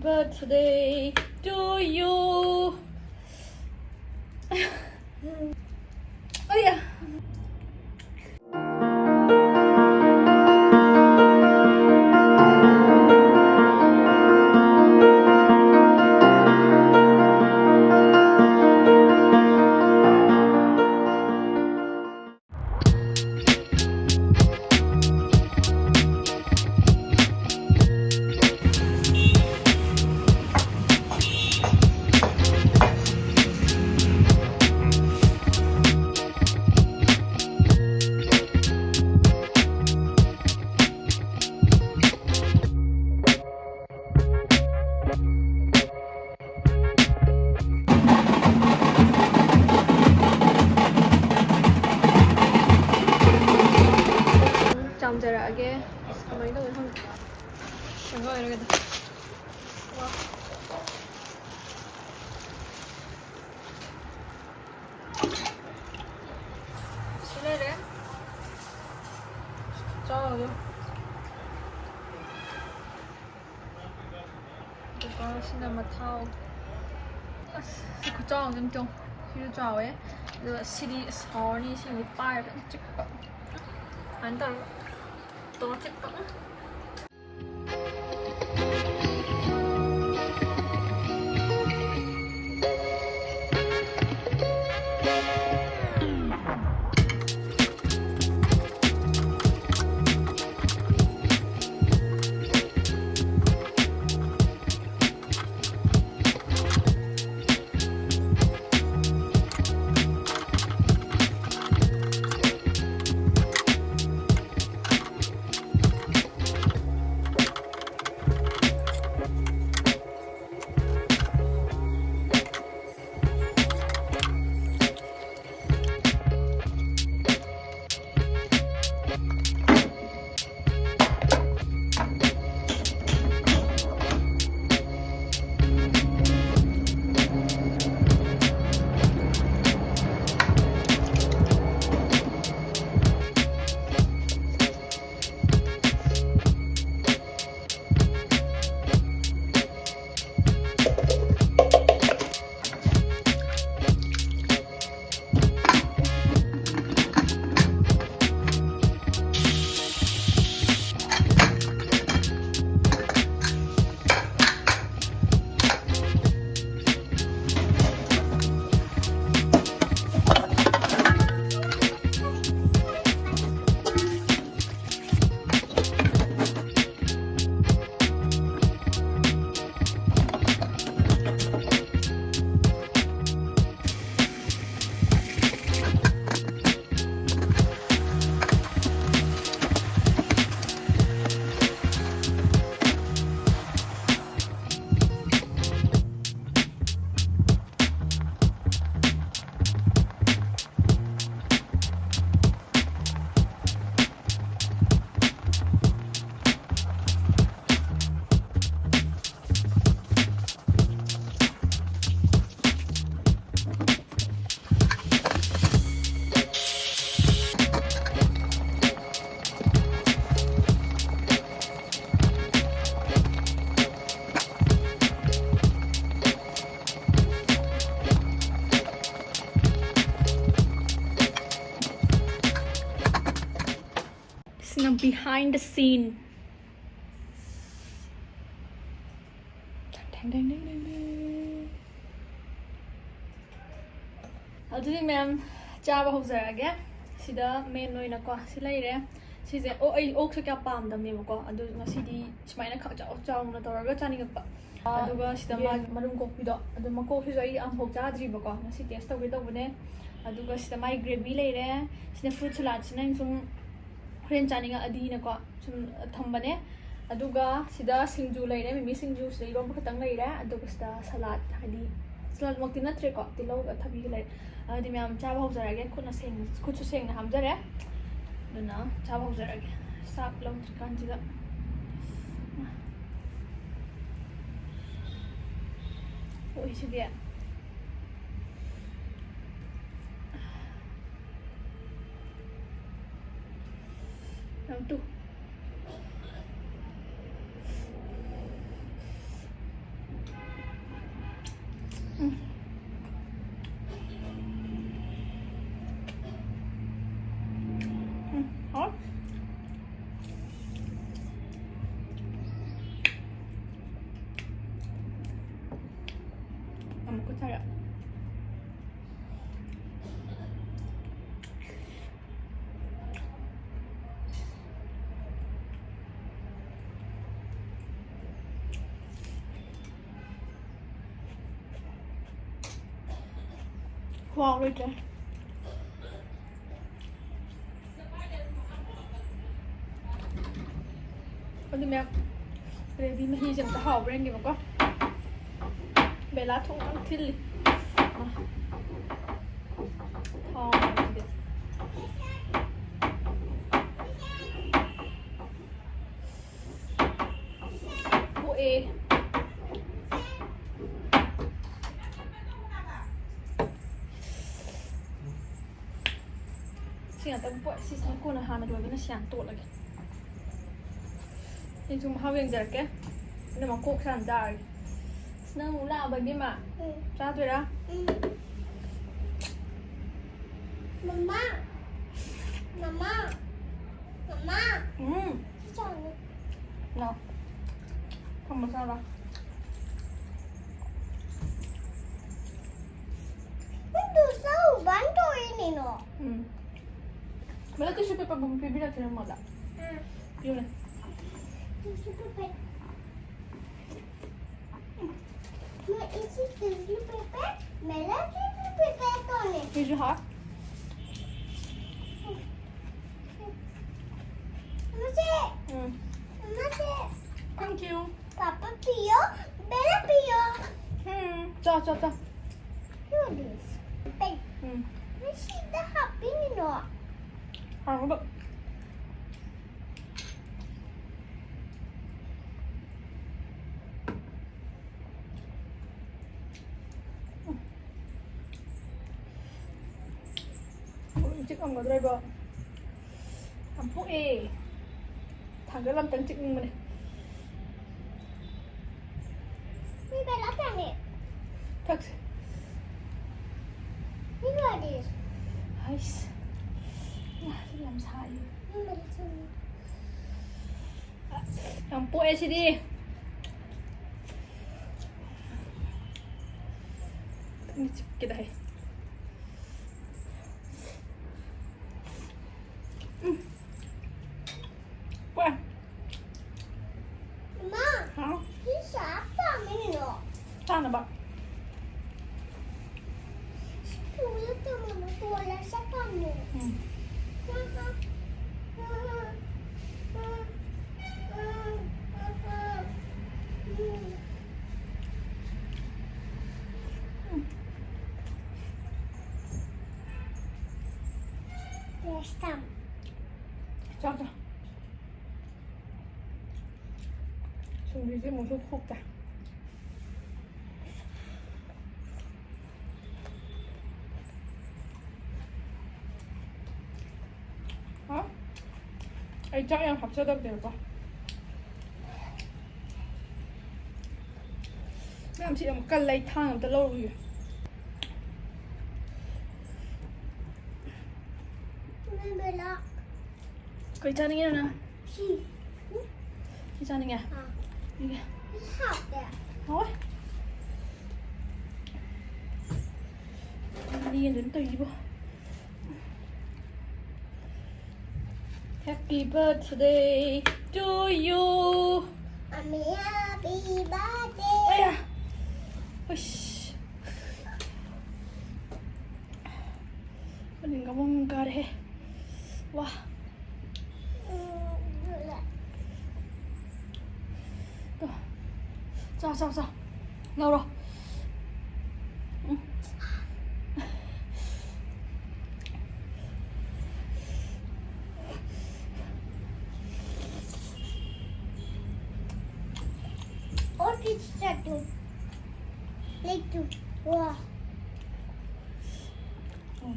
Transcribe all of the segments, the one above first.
Birthday to you. Oh yeah. 잠자라게 가만히 둬. 이거 이렇게 와. 시내래. 짜요. 이거 시내마 타오. 그 짜오 좀 좀. 시루 짜오에. 이거 시리 서리 시리 빠이 찍어. 안 달. 또 찍어. Behind the scene. अदुदी ma'am चाबा हौजरगे सिदा main ओइना को सि लैरे सिजे ओ आई okay से क्या पामदमनेबको अदु ngasidi sumaina kha chaw chawna tawraga chaningakpa aduga sida ma marum kokpido adu mako hizo ai am hok chadri bako ngasi test tawge tawbane aduga sida mai gravy leire sida fruit salad sina sum Friend chaninga adi na ko sum thambane aduga sida singju leire mimi singju sei rom khatang leire aduga sida salad hadi salad mokti na tre ko tilau ga thabi leire adi myam cha ba hojarage khuna seng khuchu seng na hamjare duna cha ba hojarage sap long chikan jiga oi sidi tu 好。Aku cakap. Wow, rồi trời. Con tìm em. Gravy mà hi chẳng có hảo bên kìa mà có. Bé lá thùng ăn thịt đi. Thò đi. Bộ e. Siya tang po sis na ko na hanap lagi na siyang to lagi. Yung sumahaw yung jerke. Ano mang cook sa andar. Senang mula bagi mak. Satu dah. Mama. Mama. Mama. Jangan. No. Không sao đâu. Itu sao bantu ini no. Mela tissue paper bibir natin ng mala. Yun na. Tissue paper. मैं इसी tissue paper मेरा tissue paper कौन है Here's your heart. मुझे Thank you. पापा पियो मेरा पियो Cha. you this pen मैं सीधा happy नहीं no Harap ba? Chiếc ông có driver. Ẩm phụ ê. Thằng cái làm tấn chiếc mình này. मैं बेला जाने Thật. you got this Nice. Chị làm sai. Ẩm phụ ê chị đi. Cái đây. Qua. Mama Hả? you siapa ini no Sao nè bạn? Tuya teman tuya siapa nih Stam. Cho. Xong đi giết một chút khúc cả. Hả? Ê, chắc em học sơ tâm được không? Mấy em chị là một cân lấy thang làm ta lâu rồi. मैं बेला Cái chân này nè. si Cái chân này nè. Đi kìa. học đấy Thôi. Đi đến tùy vô. Happy birthday to you. Ami happy birthday Ây da. Ui. Mình có mong ca đây. Wow. Sao. Lâu rồi. What is that do? Like to wow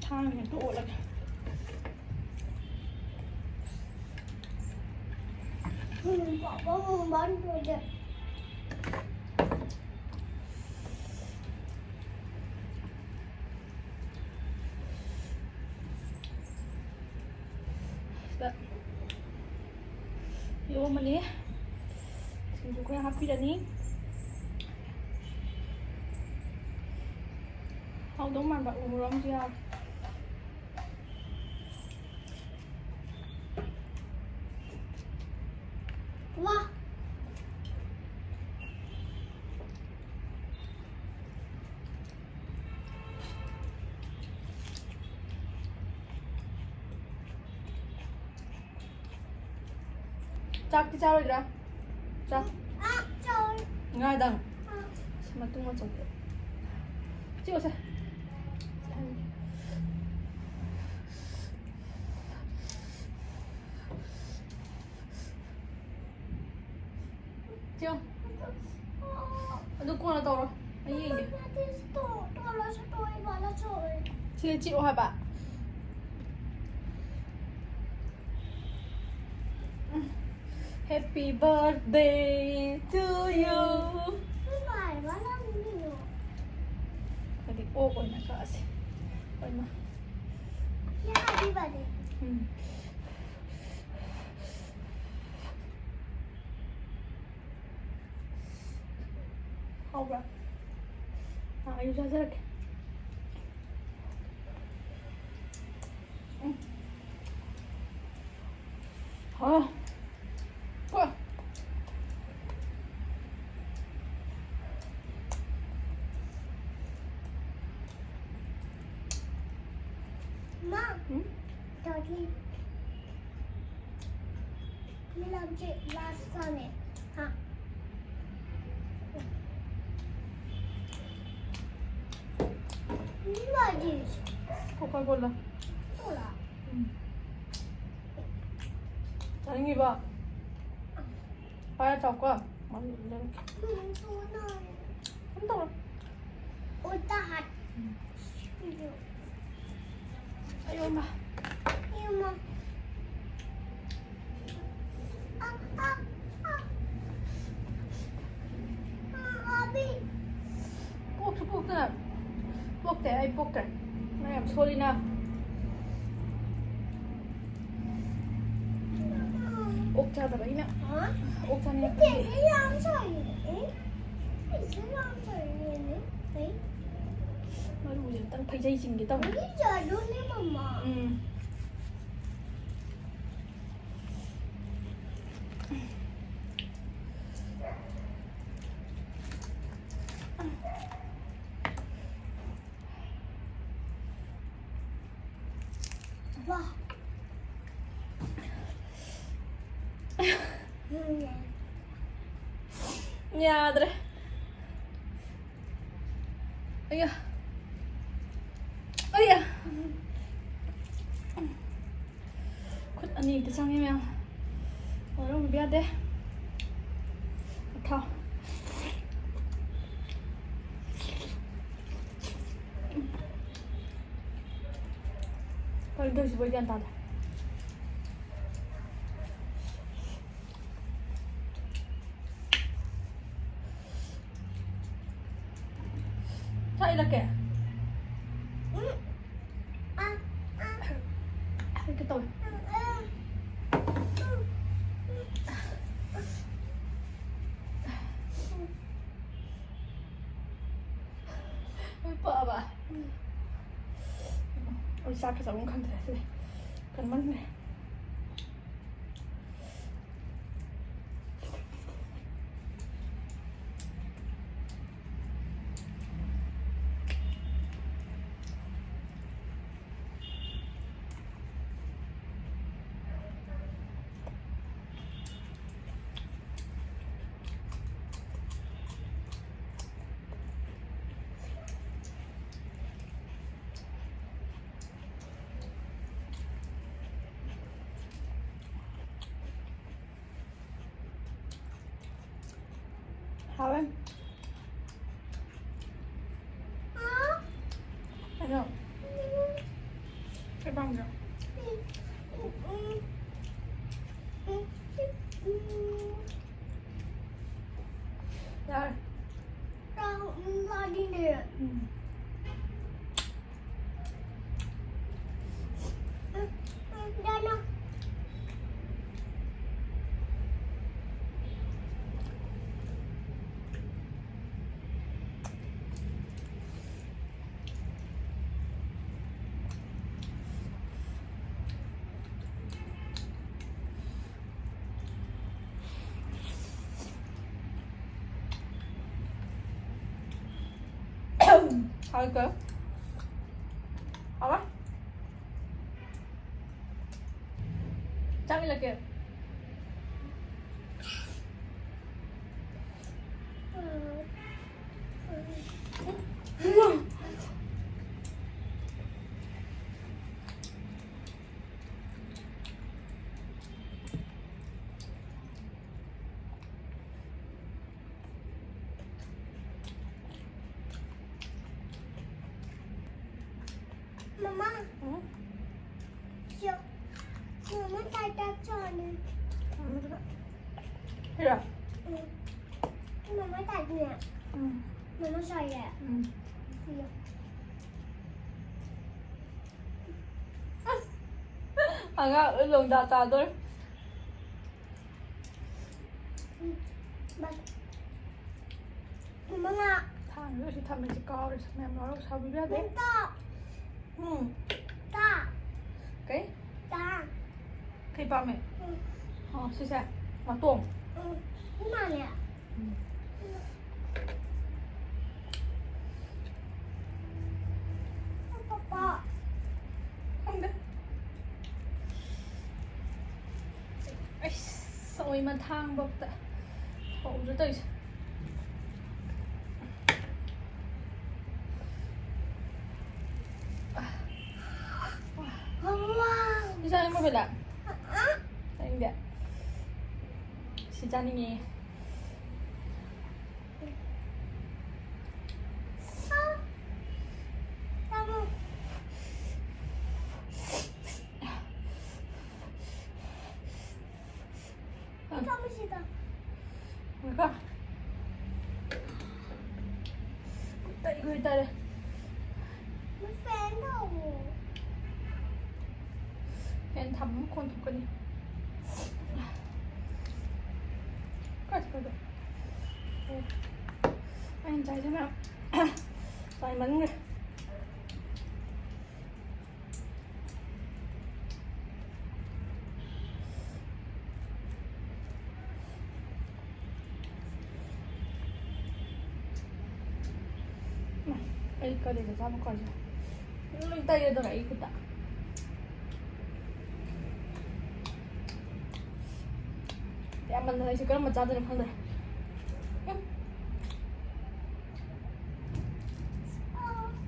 Thang này đổ lại. Papa mau bantu aja 이러면이 지금 그냥 하필이니 너무 많이 우렁지야 와. 짝지 자르라 짝 아, 저. ngay 아, mà tung con sống chịu xem chưa đừng con là tàu rồi anh nhìn kìa tôi là tôi và là trời. chưa chịu hả bạn Happy birthday to you Cái bài đó là gì nhỉ? Tadi oh na kasi. Ano? Yeah, đi vào đi. Dobra. A już zazek. O. Qua. Má. Trời đi. Mình làm chuyện là sao nè? Hả? Mình làm gì? Coca-Cola. Cola. 아니 봐. 빨리 잡고. 많이 이렇게. Tôi nói. 한다. Ôi ta hạt. 아유 엄마. Nhưng mà Abi. 꼭 돼. 꼭 돼. 아이 꼭 돼. 그냥 소리 나. 옥자다 그냥. Hả? 옥자네. Thì cái làm sao vậy? Thì cái làm sao vậy? Đấy. nói đủ gì tăng phải dây chình cái tông. Bây giờ luôn đấy mà. Wow. nhà rồi. Ây da. Ây da. 콧 언니 대장이면 여러분 미안해. 더. 빨리 더시 보이게 한다. 자 이렇게. 이렇게 또. 예뻐 봐. 우리 시작해서 웅칸 됐어. cần mất này. Hào em. Thấy không? Cái bông rồi. Rồi. Ra đi nè. Đây nè. Thôi cơ.เอาปะchắc là kìa. Mama, siapa? Mama tak ada sana. Thế rồi. Mama tak ada. Mama saya. Siap. Agak lồng tà thôi. Mama nak. Thằng nữa thì thằng mình sẽ co rồi mẹ nói làm sao biết đấy. Tak. Tak. Cái Tak. ba mẹ. Xí xa. Mà tuồng. Di mana ya? Papa. Không đấy. Ây, rồi mà thang bọc tạ. Hổ rồi tới. Wow. Đi ra em phải làm. Anh đẹp. Xin cha đi nghe. Kamu. Kamu siapa? Người con. Tay người ta đây. Nó phén đâu. Em thấm con thục cái đi. Coi được. Anh chạy thế nào? Chạy mắn rồi. Đây coi để ra một coi rồi. Mình tay ra đấy cái tạ. Em mình thấy chỉ có một trăm thôi không được.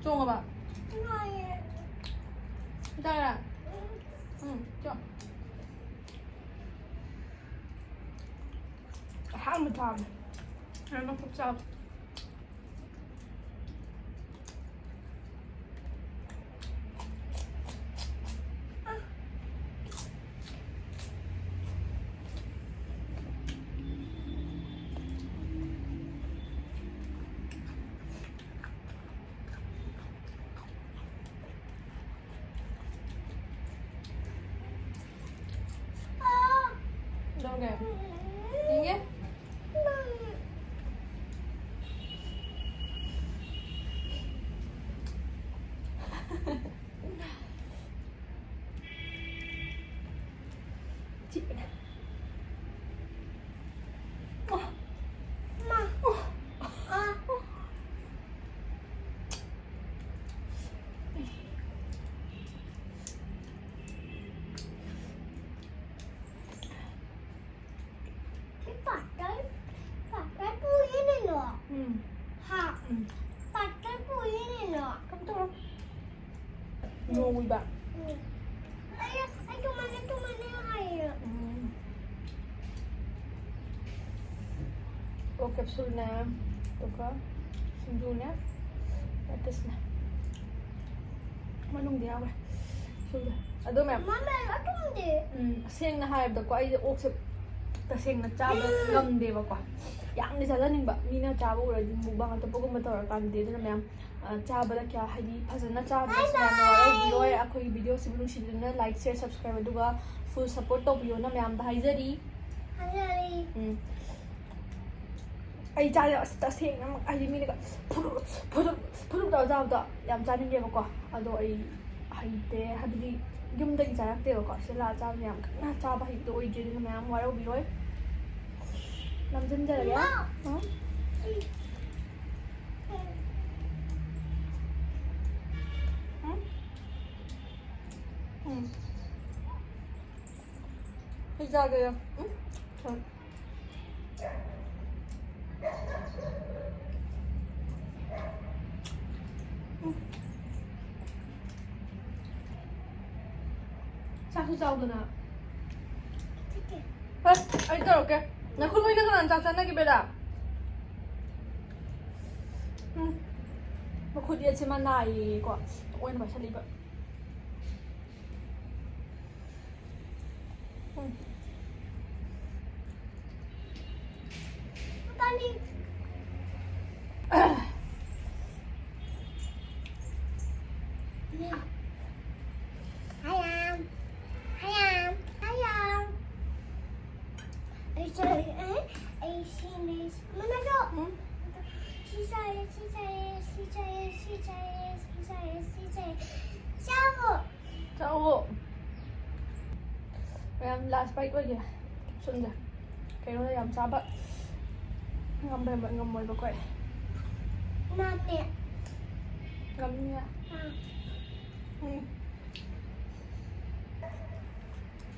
Chuông không ạ? Này. Đây à? Chuông. Hát một thằng. Nó phục sao? Đâu kìa? Đi nhé. Chị này. Pakai pun ini loh. Ha. Ừ. Pakai pun ini loh. Không tốt đâu. Ngồi bạn. Ay, cuma air. Ô capsule nè. Tôi có sinju nè. Atas nè. Manung dia apa? Sudah. Aduh ma'am. Mama, aku mandi. Seng hai da kwa ai ok se ta seng na cha ba ngam de ba kwa. Yang ni sala ning ba mi na cha ba ura di mukbang ta pogum ta kan de na ma'am. Cha ba la kya hai di phazana cha ba sa na wara video ai akhoi video se bulu shi na like share subscribe aduga full support to bio na ma'am da hai jari. Hari. Ai cha ya ta seng na ai mi na phuru da da da yam cha ning ge ba kwa. Ado ai hai te habidi yumdagi charaktebaको sila chaab yam kana chaaba hito oidrina mayam wara ubiroi namjanjarage 이자게요. 응? 전. 자수 자오드나. 어떡해. 아, 이따 올게. 나 콜로 있는 건안 짰잖아, 기베다. mà khuya trên mà này quả ôi nó phải chân đi vậy Ba đi. Hayam. Hayam. Hayam. Ấy trời ấy. Ấy xin đi. Mana dok? Sisay. Chào. chào em last bite quá kìa xuân rồi cái nó làm sao vậy ngâm về mọi ngâm mồi vào quậy Nam nè. ngâm nha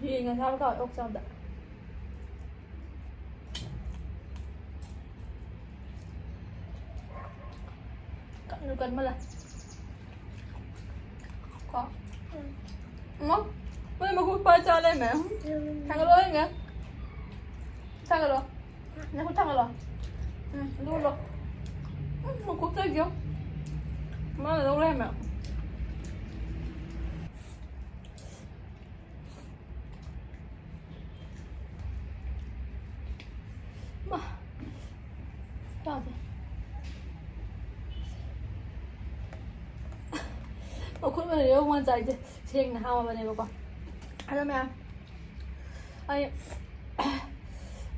thì ngày sau gọi ốc sao đã cần mà là có không bây giờ mà không phải cho lên mẹ thằng lôi nghe thằng lôi nhà không thằng lôi luôn rồi một cuộc chơi kiểu mà là đâu lên mẹ mà sao vậy khuôn mình yêu quan giải riêng là hao mà này bà ăn mẹ ai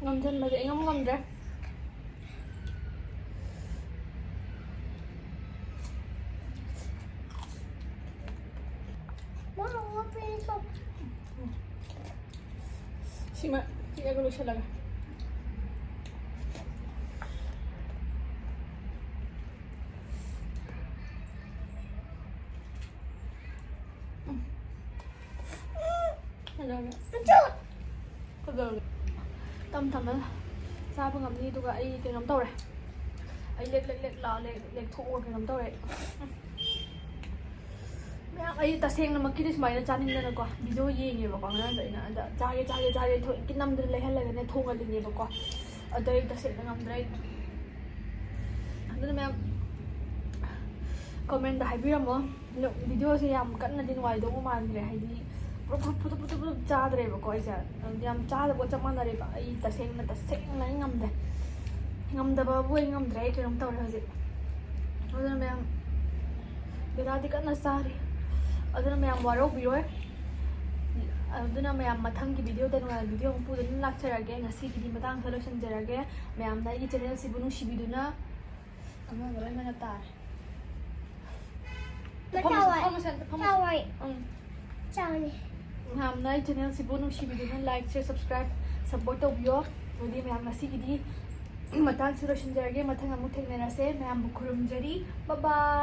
ngâm chân mà dễ ngâm đấy xin mẹ chị em có lúc là tâm thầm sao phương ngầm đi tôi gọi cái nấm tàu này ấy lệch thụ cái nấm tàu này mẹ ấy ta xem là mà kia mày nó chán nên là quá video gì nhỉ bà con nói vậy nè chai thôi cái năm đứa lấy hay là cái này thu cái gì bà con ở đây ta sẽ ngầm đây nên mẹ comment đã hay biết không video thì làm cẩn là đi ngoài đâu mà màn hay đi putu 짜더래 뭐 거의 그냥 짜다 뭐 짝만나래 봐. 이 다생나 ngâm đây ngâm da ba vui ngâm đấy cái nóng tàu này gì ở đây mẹ người ta thì cất là xa đi ở đây mẹ vào đâu video ấy ở đây mẹ mà thằng cái video tên là video không phụ đến lạc chơi cái ngày xưa cái mà thằng solution chơi cái mẹ làm đây cái channel si bunu si video na cảm ơn các bạn đã tải Chào vậy. Chào nè. Hôm nay channel si bunu si video na like share subscribe support tàu bio rồi đi mẹ làm si cái đi mà thằng solution chơi cái mà thằng làm một thằng này là sẽ mẹ làm một kurum jadi bye bye.